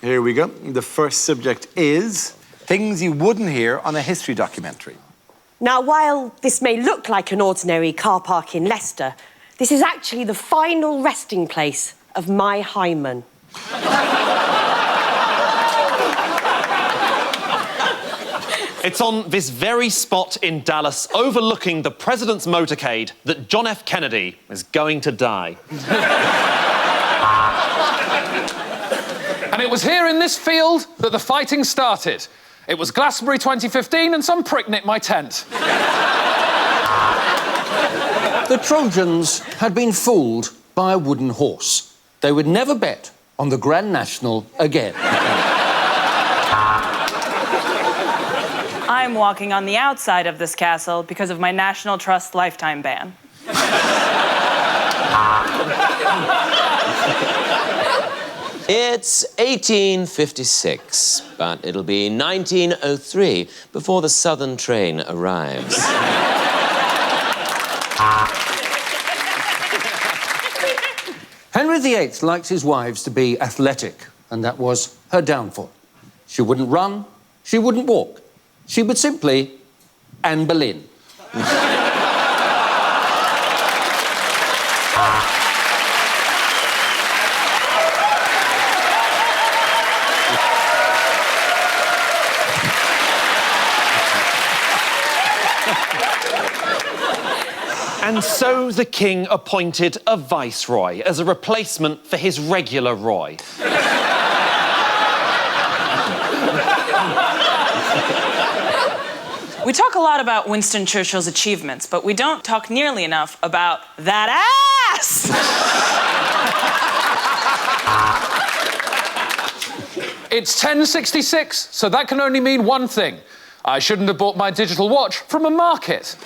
Here we go. The first subject is things you wouldn't hear on a history documentary. Now, while this may look like an ordinary car park in Leicester, this is actually the final resting place of my hymen. It's on this very spot in Dallas, overlooking the president's motorcade, that John F. Kennedy is going to die. And it was here in this field that the fighting started. It was Glastonbury 2015 and some prick nicked my tent. The Trojans had been fooled by a wooden horse. They would never bet on the Grand National again. I'm walking on the outside of this castle because of my National Trust lifetime ban. It's 1856, but it'll be 1903 before the Southern train arrives. Henry VIII liked his wives to be athletic, and that was her downfall. She wouldn't run, she wouldn't walk. She would simply Anne Boleyn. And so the king appointed a viceroy as a replacement for his regular Roy. We talk a lot about Winston Churchill's achievements, but we don't talk nearly enough about that ass! It's 1066, so that can only mean one thing. I shouldn't have bought my digital watch from a market.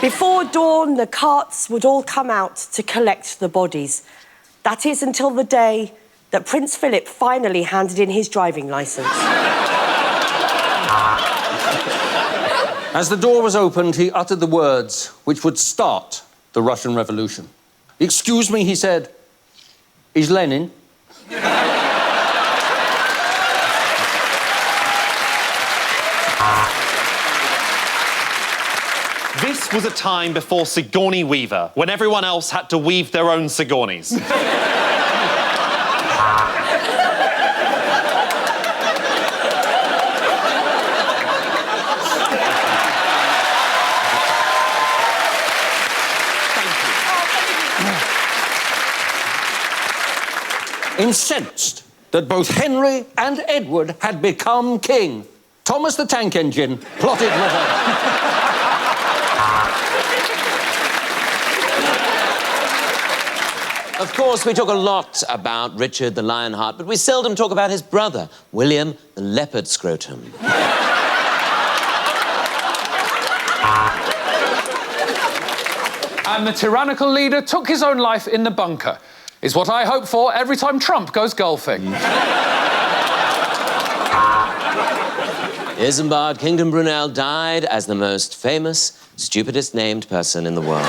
Before dawn, the carts would all come out to collect the bodies. That is until the day that Prince Philip finally handed in his driving licence. As the door was opened, he uttered the words which would start the Russian Revolution. "Excuse me," he said, "is Lenin?" This was a time before Sigourney Weaver, when everyone else had to weave their own Sigourneys. Incensed that both Henry and Edward had become king, Thomas the Tank Engine plotted revolt. Of course, we talk a lot about Richard the Lionheart, but we seldom talk about his brother, William the Leopard Scrotum. And the tyrannical leader took his own life in the bunker, is what I hope for every time Trump goes golfing. Isambard Kingdom Brunel died as the most famous, stupidest named person in the world.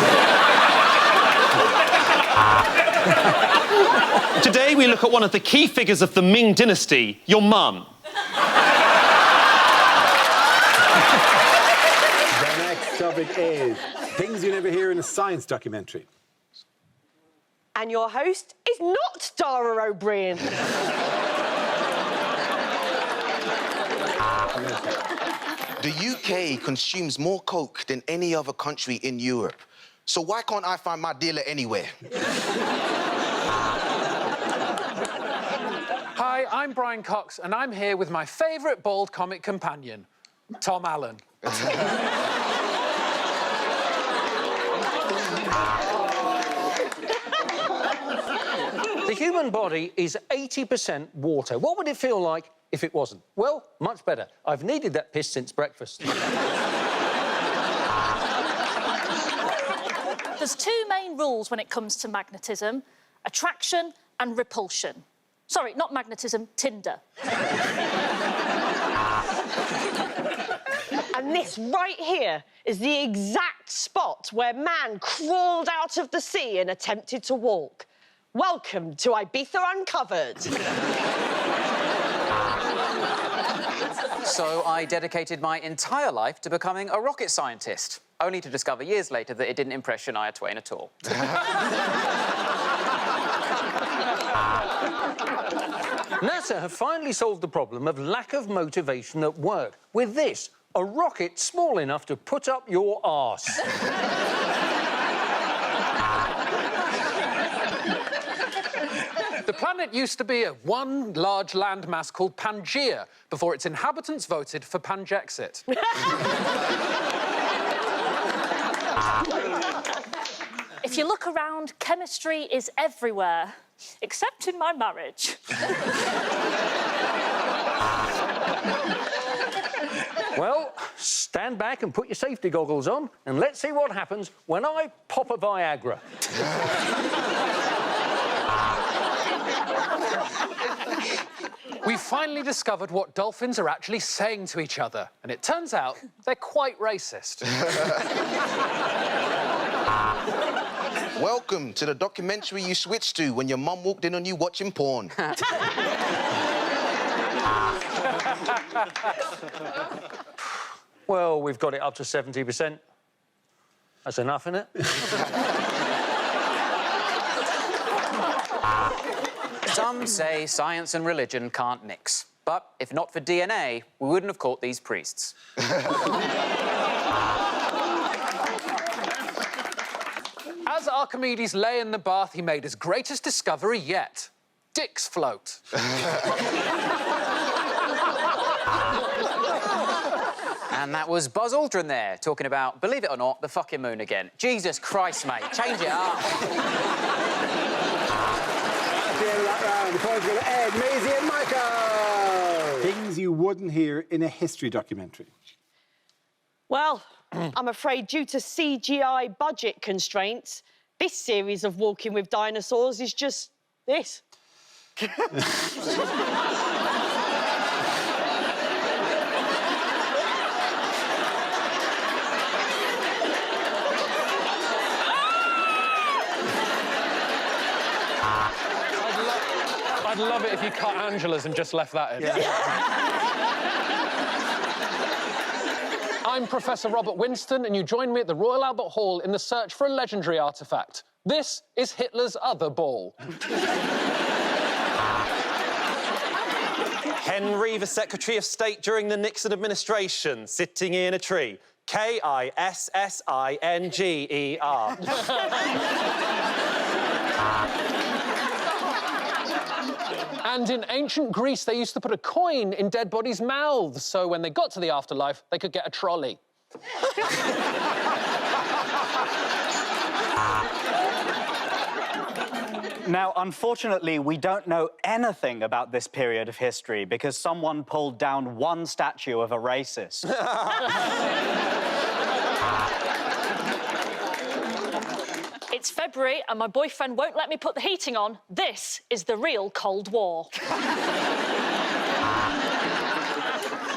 Today we look at one of the key figures of the Ming dynasty, your mum. The next topic is things you never hear in a science documentary. And your host is not Dara O'Briain. The UK consumes more coke than any other country in Europe. So why can't I find my dealer anywhere? Hi, I'm Brian Cox, and I'm here with my favourite bald comic companion, Tom Allen. The human body is 80% water. What would it feel like if it wasn't? Well, much better. I've needed that piss since breakfast. There's two main rules when it comes to magnetism: attraction and repulsion. Sorry, not magnetism, Tinder. And this right here is the exact spot where man crawled out of the sea and attempted to walk. Welcome to Ibiza Uncovered. So I dedicated my entire life to becoming a rocket scientist, only to discover years later that it didn't impress Shania Twain at all. NASA have finally solved the problem of lack of motivation at work with this, a rocket small enough to put up your arse. The planet used to be one large landmass called Pangaea before its inhabitants voted for Pangexit. If you look around, chemistry is everywhere, except in my marriage. Well, stand back and put your safety goggles on, and let's see what happens when I pop a Viagra. We finally discovered what dolphins are actually saying to each other, and it turns out they're quite racist. Welcome to the documentary you switched to when your mum walked in on you watching porn. Well, we've got it up to 70%. That's enough, isn't it? Some say science and religion can't mix. But if not for DNA, we wouldn't have caught these priests. As Archimedes lay in the bath, he made his greatest discovery yet. Dicks float. And that was Buzz Aldrin there, talking about, believe it or not, the fucking moon again. Jesus Christ, mate, change it up. Maisie and Michael! Things you wouldn't hear in a history documentary. Well, I'm afraid due to CGI budget constraints, this series of Walking with Dinosaurs is just this. I'd love it if you cut Angela's and just left that in. Yeah. I'm Professor Robert Winston, and you join me at the Royal Albert Hall in the search for a legendary artefact. This is Hitler's other ball. Henry, the Secretary of State during the Nixon administration, sitting in a tree. Kissinger. And in ancient Greece, they used to put a coin in dead bodies' mouths, so when they got to the afterlife, they could get a trolley. Now, unfortunately, we don't know anything about this period of history because someone pulled down one statue of a racist. It's February and my boyfriend won't let me put the heating on. This is the real Cold War.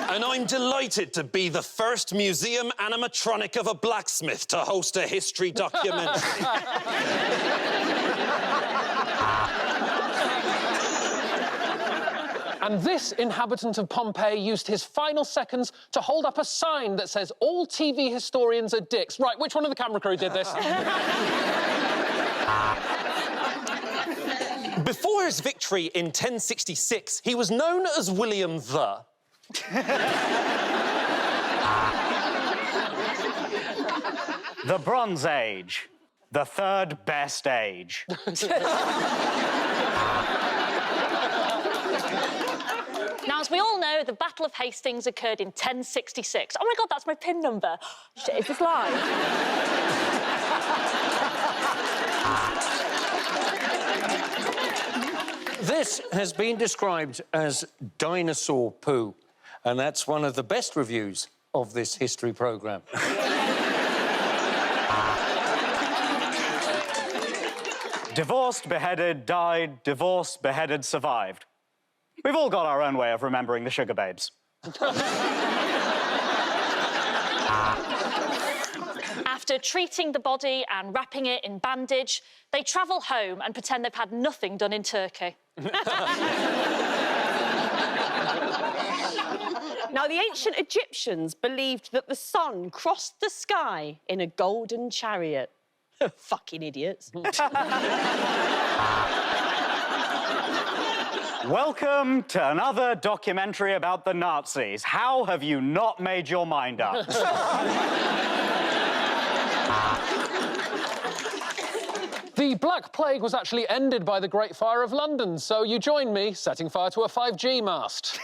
And I'm delighted to be the first museum animatronic of a blacksmith to host a history documentary. And this inhabitant of Pompeii used his final seconds to hold up a sign that says all TV historians are dicks. Right, which one of the camera crew did this? Before his victory in 1066, he was known as William the. The Bronze Age, the third best age. Now, as we all know, the Battle of Hastings occurred in 1066. Oh my God, that's my PIN number. Shit, is this live? This has been described as dinosaur poo, and that's one of the best reviews of this history programme. Divorced, beheaded, died, divorced, beheaded, survived. We've all got our own way of remembering the sugar babes. After treating the body and wrapping it in bandage, they travel home and pretend they've had nothing done in Turkey. Now, the ancient Egyptians believed that the sun crossed the sky in a golden chariot. Fucking idiots. Welcome to another documentary about the Nazis. How have you not made your mind up? The Black Plague was actually ended by the Great Fire of London, so you join me setting fire to a 5G mast.